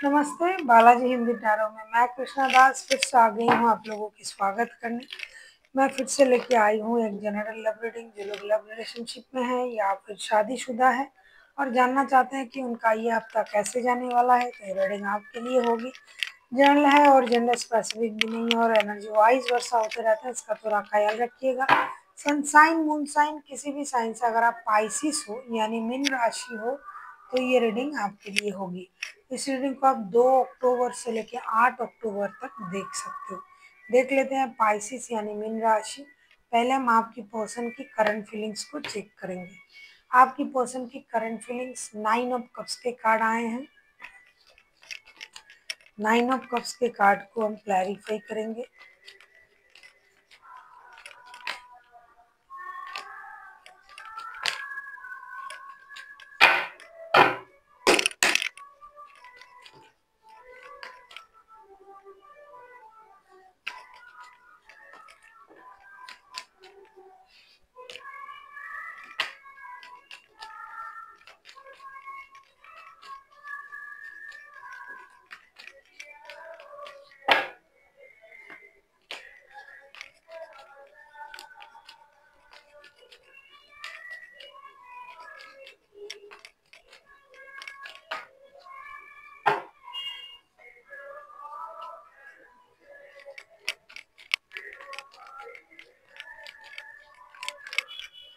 नमस्ते, बालाजी हिंदी टैरो में मैं कृष्णा दास फिर से आ गई हूँ आप लोगों की स्वागत करने। मैं फिर से लेके आई हूँ एक जनरल लव रीडिंग। जो लोग लव रिलेशनशिप में है या फिर शादीशुदा है और जानना चाहते हैं कि उनका ये हफ्ता कैसे जाने वाला है, तो ये रीडिंग आपके लिए होगी। जनरल है और जेंडर स्पेसिफिक भी नहीं है और एनर्जी वाइज वर्षा होते रहता है, इसका थोड़ा ख्याल रखिएगा। सन साइन, मून साइन, किसी भी साइन से अगर आप पाइसिस हो यानी मीन राशि हो तो ये रीडिंग आपके लिए होगी। इस रीडिंग को आप 2 अक्टूबर से लेकर 8 अक्टूबर तक देख सकते हो। देख लेते हैं पाइसिस यानी मीन राशि। पहले हम आपकी पर्सन की करंट फीलिंग्स को चेक करेंगे। आपकी पर्सन की करंट फीलिंग्स 9 ऑफ कप्स के कार्ड आए हैं। 9 ऑफ कप्स के कार्ड को हम क्लैरिफाई करेंगे।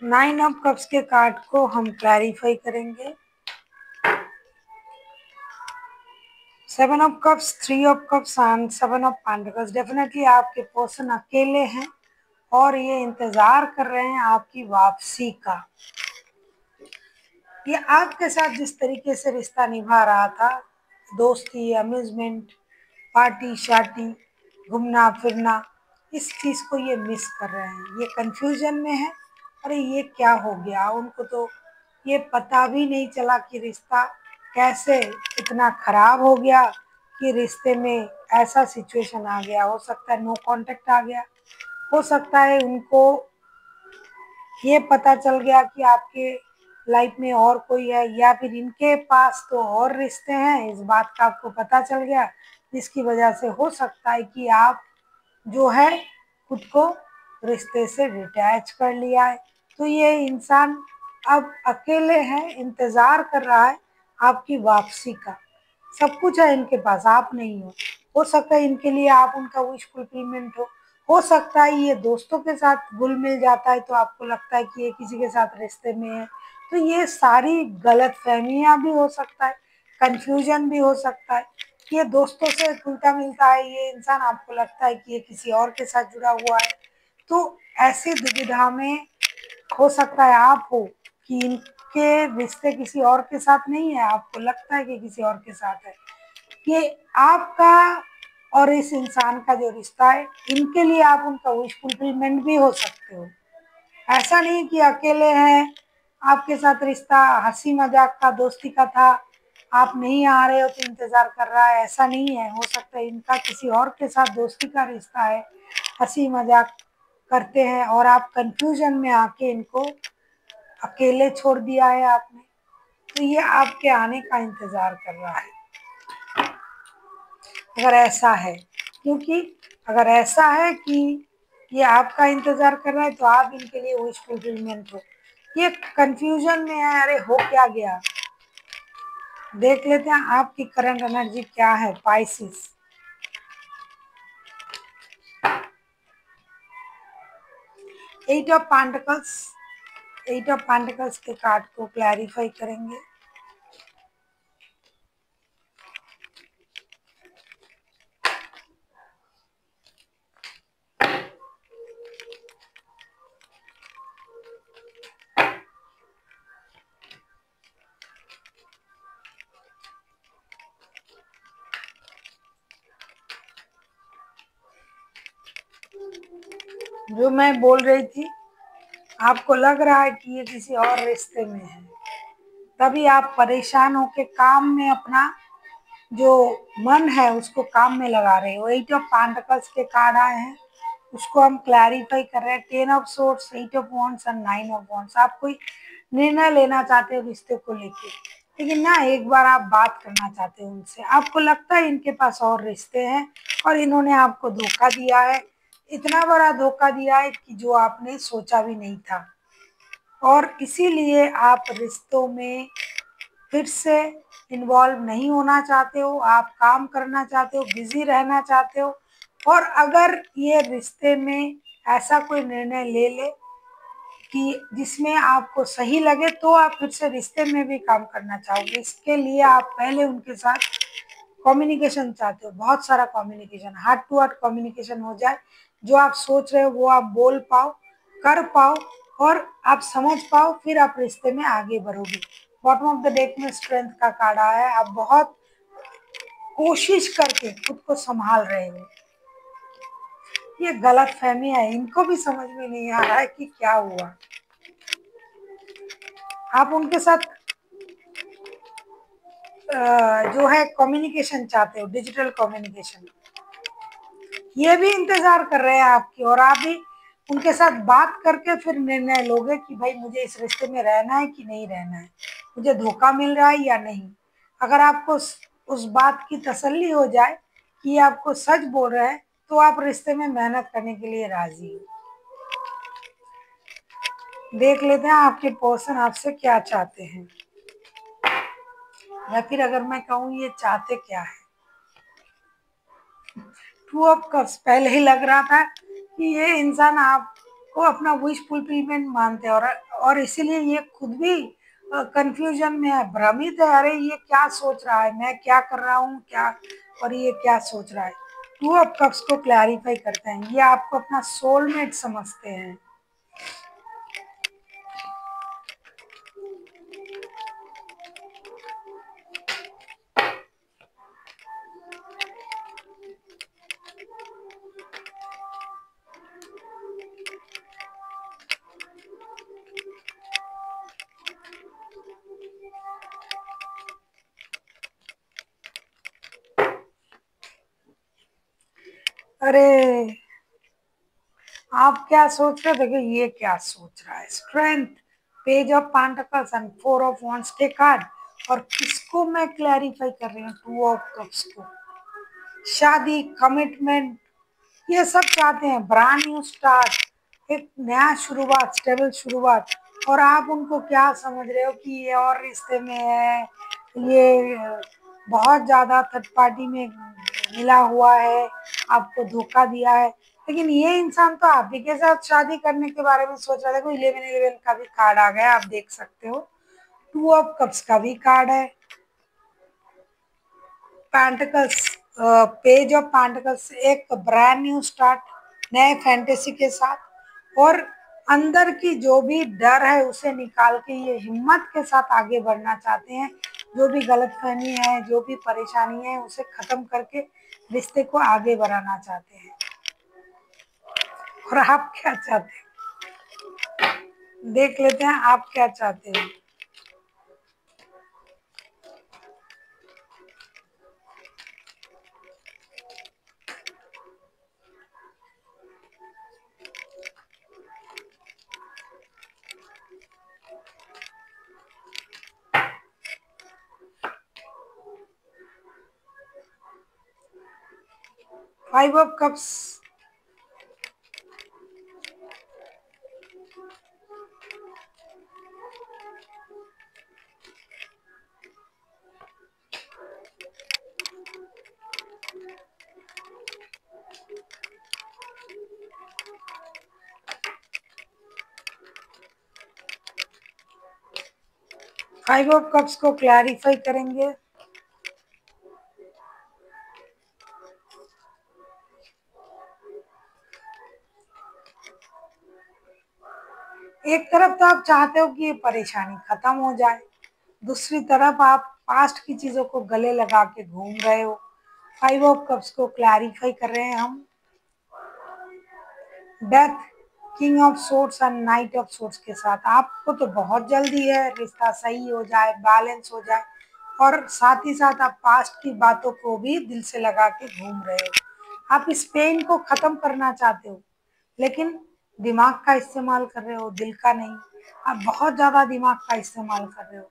नाइन ऑफ कप्स के कार्ड को हम क्लैरिफाई करेंगे। 7 of cups, 3 of cups and 7 of pentacles. Definitely आपके पर्सन अकेले हैं और ये इंतजार कर रहे हैं आपकी वापसी का। ये आपके साथ जिस तरीके से रिश्ता निभा रहा था, दोस्ती, अम्यूजमेंट, पार्टी शार्टी, घूमना फिरना, इस चीज को ये मिस कर रहे हैं। ये कंफ्यूजन में है, अरे ये क्या हो गया। उनको तो ये पता भी नहीं चला कि रिश्ता कैसे इतना खराब हो गया कि रिश्ते में ऐसा सिचुएशन आ गया। हो सकता है नो कांटेक्ट आ गया, हो सकता है उनको ये पता चल गया कि आपके लाइफ में और कोई है, या फिर इनके पास तो और रिश्ते हैं, इस बात का आपको पता चल गया, जिसकी वजह से हो सकता है कि आप जो है खुद को रिश्ते से डिटैच कर लिया है। तो ये इंसान अब अकेले है, इंतजार कर रहा है आपकी वापसी का। सब कुछ है इनके पास, आप नहीं हो सकता है इनके लिए आप उनका विश फुलफिलमेंट हो सकता है ये दोस्तों के साथ घुल मिल जाता है तो आपको लगता है कि ये किसी के साथ रिश्ते में है। तो ये सारी गलत फहमियाँ भी हो सकता है, कंफ्यूजन भी हो सकता है। ये दोस्तों से मिलता मिलता है, ये इंसान आपको लगता है कि ये किसी और के साथ जुड़ा हुआ है। तो ऐसी दुविधा में हो सकता है आप हो कि इनके रिश्ते किसी और के साथ नहीं है, आपको लगता है कि किसी और के साथ है। ये आपका और इस इंसान का जो रिश्ता है, इनके लिए आप उनका विश फुलफिलमेंट भी हो सकते हो। ऐसा नहीं कि अकेले हैं, आपके साथ रिश्ता हंसी मजाक का, दोस्ती का था, आप नहीं आ रहे हो तो इंतजार कर रहा है, ऐसा नहीं है। हो सकता है इनका किसी और के साथ दोस्ती का रिश्ता है, हंसी मजाक करते हैं और आप कंफ्यूजन में आके इनको अकेले छोड़ दिया है आपने। तो ये आपके आने का इंतजार कर रहा है, अगर ऐसा है। क्योंकि अगर ऐसा है कि ये आपका इंतजार कर रहा है तो आप इनके लिए विश फुलफिलमेंट हो। ये कंफ्यूजन में है, अरे हो क्या गया। देख लेते हैं आपकी करंट एनर्जी क्या है Pisces. Eight of pentacles, 8 of pentacles के कार्ड को क्लैरिफाई करेंगे। जो मैं बोल रही थी, आपको लग रहा है कि ये किसी और रिश्ते में है, तभी आप परेशान होके काम में अपना जो मन है उसको काम में लगा रहे हो। 8 ऑफ पेंटिकल्स के कार्ड आए हैं, उसको हम क्लैरिफाई कर रहे हैं। 10 of swords, 8 of wands and 9 of wands. आप कोई निर्णय लेना चाहते हो रिश्ते को लेके, लेकिन ना एक बार आप बात करना चाहते हो उनसे, आपको लगता है इनके पास और रिश्ते हैं और इन्होंने आपको धोखा दिया है, इतना बड़ा धोखा दिया है कि जो आपने सोचा भी नहीं था, और इसीलिए आप रिश्तों में फिर से इन्वॉल्व नहीं होना चाहते हो, आप काम करना चाहते हो, बिजी रहना चाहते हो। और अगर ये रिश्ते में ऐसा कोई निर्णय ले ले कि जिसमें आपको सही लगे, तो आप फिर से रिश्ते में भी काम करना चाहोगे। इसके लिए आप पहले उनके साथ कम्युनिकेशन चाहते हो, बहुत सारा communication, heart to heart communication हो जाए, जो आप सोच रहे हो वो आप बोल पाओ, कर पाओ और आप समझ पाओ, फिर आप रिश्ते में आगे बढ़ोगे। बॉटम ऑफ द डेक में स्ट्रेंथ का कार्ड आया है, आप बहुत कोशिश करके खुद को संभाल रहे हो। ये गलत फहमी है, इनको भी समझ में नहीं आ रहा है कि क्या हुआ। आप उनके साथ जो है कम्युनिकेशन चाहते हो, डिजिटल कम्युनिकेशन, ये भी इंतजार कर रहे हैं आपकी, और आप भी उनके साथ बात करके फिर निर्णय लोगे कि भाई मुझे इस रिश्ते में रहना है कि नहीं रहना है, मुझे धोखा मिल रहा है या नहीं। अगर आपको उस बात की तसल्ली हो जाए कि ये आपको सच बोल रहे हैं, तो आप रिश्ते में मेहनत करने के लिए राजी हो। देख लेते हैं आपके पर्सन आपसे क्या चाहते हैं, या फिर अगर मैं कहूँ ये चाहते क्या है। टू ऑफ कप्स, पहले ही लग रहा था कि ये इंसान आपको अपना विश फुलफिलमेंट मानते हैं, और इसीलिए ये खुद भी कंफ्यूजन में है, भ्रमित है। अरे ये क्या सोच रहा है, मैं क्या कर रहा हूँ क्या, और ये क्या सोच रहा है। टू ऑफ कप्स को क्लैरिफाई करते हैं, ये आपको अपना सोलमेट समझते हैं। अरे आप क्या सोच रहे थे कि ये क्या सोच रहा है। Strength, page of pentacles and four of wands के कार्ड, और किसको मैं क्लैरिफाई कर रही हूँ, टू ऑफ कप्स को। शादी, कमिटमेंट, ये सब चाहते हैं, ब्रांड न्यू स्टार्ट, एक नया शुरुआत, स्टेबल शुरुआत। और आप उनको क्या समझ रहे हो कि ये और रिश्ते में है, ये बहुत ज्यादा थर्ड पार्टी में मिला हुआ है, आपको धोखा दिया है। लेकिन ये इंसान तो आप ही के साथ शादी करने के बारे में सोच रहा था। कोई 11-11 का भी कार्ड आ गया, आप देख सकते हो। टू ऑफ कप्स का भी कार्ड है, पेंटिकल्स, पेज ऑफ पेंटिकल्स, एक ब्रांड न्यू स्टार्ट, नए फैंटेसी के साथ, और अंदर की जो भी डर है उसे निकाल के ये हिम्मत के साथ आगे बढ़ना चाहते हैं। जो भी गलतफहमी है, जो भी परेशानी है, उसे खत्म करके रिश्ते को आगे बढ़ाना चाहते हैं। और आप क्या चाहते हैं, देख लेते हैं आप क्या चाहते हैं। 5 ऑफ कप्स, 5 ऑफ कप्स को क्लैरिफाई करेंगे। एक तरफ तो आप चाहते हो कि ये परेशानी खत्म हो जाए, दूसरी तरफ आप पास्ट की चीजों को गले लगा के घूम रहे हो। 5 ऑफ कप्स को क्लैरिफाई कर रहे हैं हम। Death, king of swords and night of swords के साथ आपको तो बहुत जल्दी है रिश्ता सही हो जाए, बैलेंस हो जाए, और साथ ही साथ आप पास्ट की बातों को भी दिल से लगा के घूम रहे हो। आप इस पेन को खत्म करना चाहते हो, लेकिन दिमाग का इस्तेमाल कर रहे हो, दिल का नहीं। आप बहुत ज्यादा दिमाग का इस्तेमाल कर रहे हो।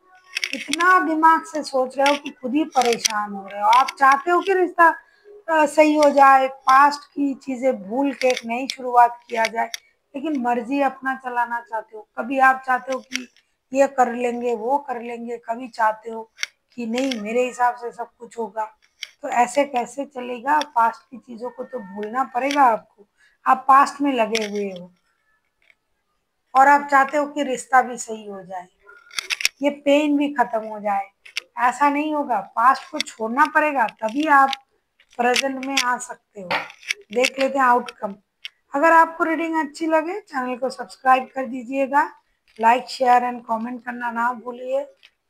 इतना दिमाग से सोच रहे हो कि खुद ही परेशान हो रहे हो। आप चाहते हो कि रिश्ता सही हो जाए, पास्ट की चीजें भूल के एक नई शुरुआत किया जाए, लेकिन मर्जी अपना चलाना चाहते हो। कभी आप चाहते हो कि ये कर लेंगे वो कर लेंगे, कभी चाहते हो कि नहीं मेरे हिसाब से सब कुछ होगा। तो ऐसे कैसे चलेगा? पास्ट की चीजों को तो भूलना पड़ेगा आपको। आप पास्ट में लगे हुए हो और आप चाहते हो कि रिश्ता भी सही हो जाए, ये पेन भी खत्म हो जाए। ऐसा नहीं होगा, पास्ट को छोड़ना पड़ेगा, तभी आप प्रेजेंट में आ सकते हो। देख लेते हैं आउटकम। अगर आपको रीडिंग अच्छी लगे चैनल को सब्सक्राइब कर दीजिएगा, लाइक शेयर एंड कमेंट करना ना भूलिए।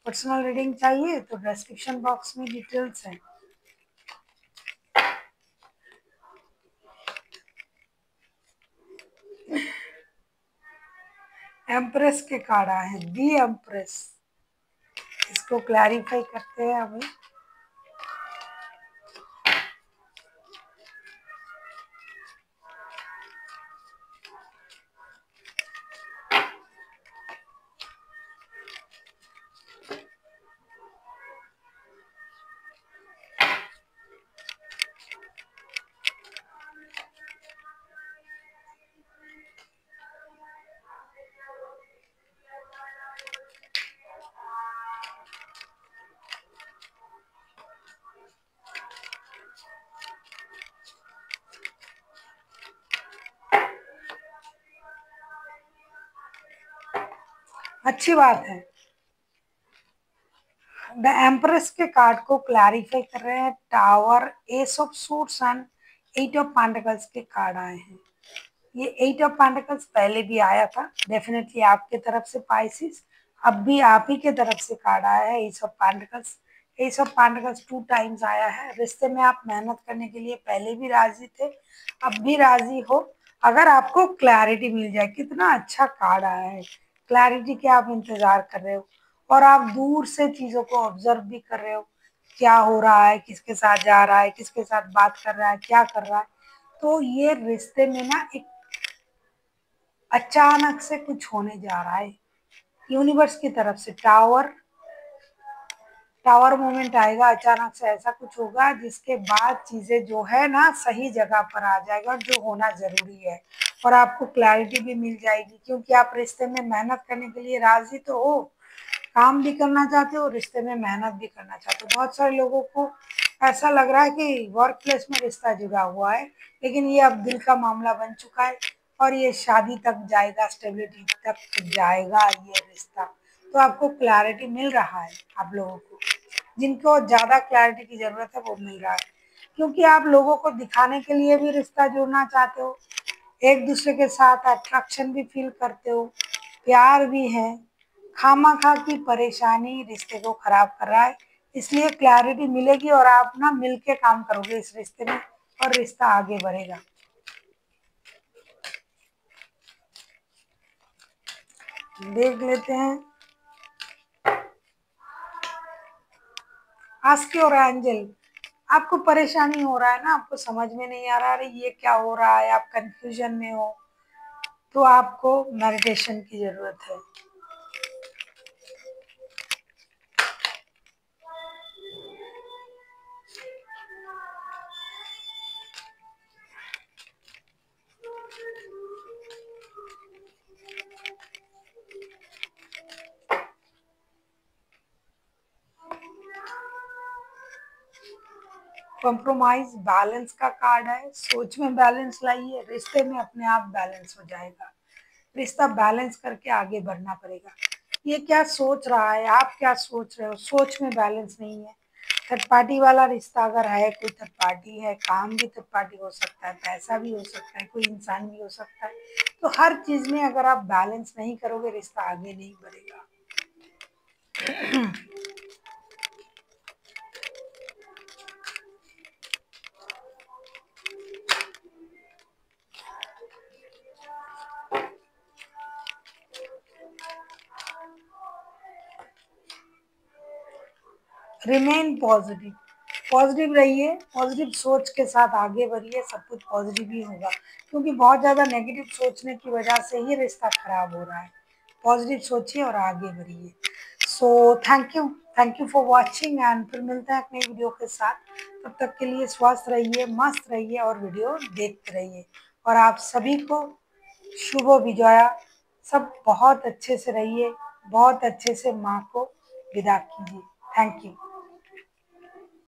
पर्सनल रीडिंग चाहिए तो डिस्क्रिप्शन बॉक्स में डिटेल्स है। एम्प्रेस के कार्ड आए हैं, दी एम्प्रेस। इसको क्लैरिफाई करते हैं अभी। अच्छी बात है। द एम्प्रेस के कार्ड को क्लैरिफाई कर रहे हैं। Tower, ace of suits and eight of pentacles के कार्ड आए हैं। ये एट ऑफ पेंटिकल्स पहले भी आया था, डेफिनेटली आपके तरफ से पाइसिस। अब भी आप ही के तरफ से कार्ड आया है S of pentacles. S of pentacles 2 times आया है। रिश्ते में आप मेहनत करने के लिए पहले भी राजी थे, अब भी राजी हो, अगर आपको क्लैरिटी मिल जाए। कितना अच्छा कार्ड आया है, क्लैरिटी के आप इंतजार कर रहे हो और आप दूर से चीजों को ऑब्जर्व भी कर रहे हो, क्या हो रहा है, किसके साथ जा रहा है, किसके साथ बात कर रहा है, क्या कर रहा है। तो ये रिश्ते में ना एक अचानक से कुछ होने जा रहा है। यूनिवर्स की तरफ से टावर, टावर मोमेंट आएगा। अचानक से ऐसा कुछ होगा जिसके बाद चीजें जो है ना सही जगह पर आ जाएगा, जो होना जरूरी है। और आपको क्लैरिटी भी मिल जाएगी, क्योंकि आप रिश्ते में मेहनत करने के लिए राजी तो हो, काम भी करना चाहते हो, रिश्ते में मेहनत भी करना चाहते हो। बहुत सारे लोगों को ऐसा लग रहा है कि वर्क प्लेस में रिश्ता जुड़ा हुआ है, लेकिन ये अब दिल का मामला बन चुका है और ये शादी तक जाएगा, स्टेबिलिटी तक जाएगा ये रिश्ता। तो आपको क्लैरिटी मिल रहा है। आप लोगों को जिनको ज्यादा क्लैरिटी की जरूरत है वो मिल रहा है, क्योंकि आप लोगों को दिखाने के लिए भी रिश्ता जोड़ना चाहते हो, एक दूसरे के साथ अट्रैक्शन भी फील करते हो, प्यार भी है। खामा-खा की परेशानी रिश्ते को खराब कर रहा है, इसलिए क्लैरिटी मिलेगी और आप ना मिलके काम करोगे इस रिश्ते में और रिश्ता आगे बढ़ेगा। देख लेते हैं आस्के और एंजल। आपको परेशानी हो रहा है ना, आपको समझ में नहीं आ रहा, अरे ये क्या हो रहा है, आप कंफ्यूजन में हो, तो आपको मेडिटेशन की जरूरत है। कॉम्प्रोमाइज, बैलेंस का कार्ड है। सोच में बैलेंस लाइए, रिश्ते में अपने आप बैलेंस हो जाएगा। रिश्ता बैलेंस करके आगे बढ़ना पड़ेगा। ये क्या सोच रहा है, आप क्या सोच रहे हो, सोच में बैलेंस नहीं है। थर्ड पार्टी वाला रिश्ता अगर है, कोई थर्ड पार्टी है, काम भी थर्ड पार्टी हो सकता है, पैसा भी हो सकता है, कोई इंसान भी हो सकता है। तो हर चीज में अगर आप बैलेंस नहीं करोगे रिश्ता आगे नहीं बढ़ेगा। रिमेन पॉजिटिव, पॉजिटिव रहिए, पॉजिटिव सोच के साथ आगे बढ़िए, सब कुछ पॉजिटिव ही होगा। क्योंकि बहुत ज़्यादा नेगेटिव सोचने की वजह से ही रिश्ता खराब हो रहा है। पॉजिटिव सोचिए और आगे बढ़िए। So thank you for watching and फिर मिलते हैं एक नई वीडियो के साथ। तब तक के लिए स्वस्थ रहिए, मस्त रहिए और वीडियो देखते रहिए। और आप सभी को शुभ विजया। सब बहुत अच्छे से रहिए, बहुत अच्छे से माँ को विदा कीजिए। Thank you.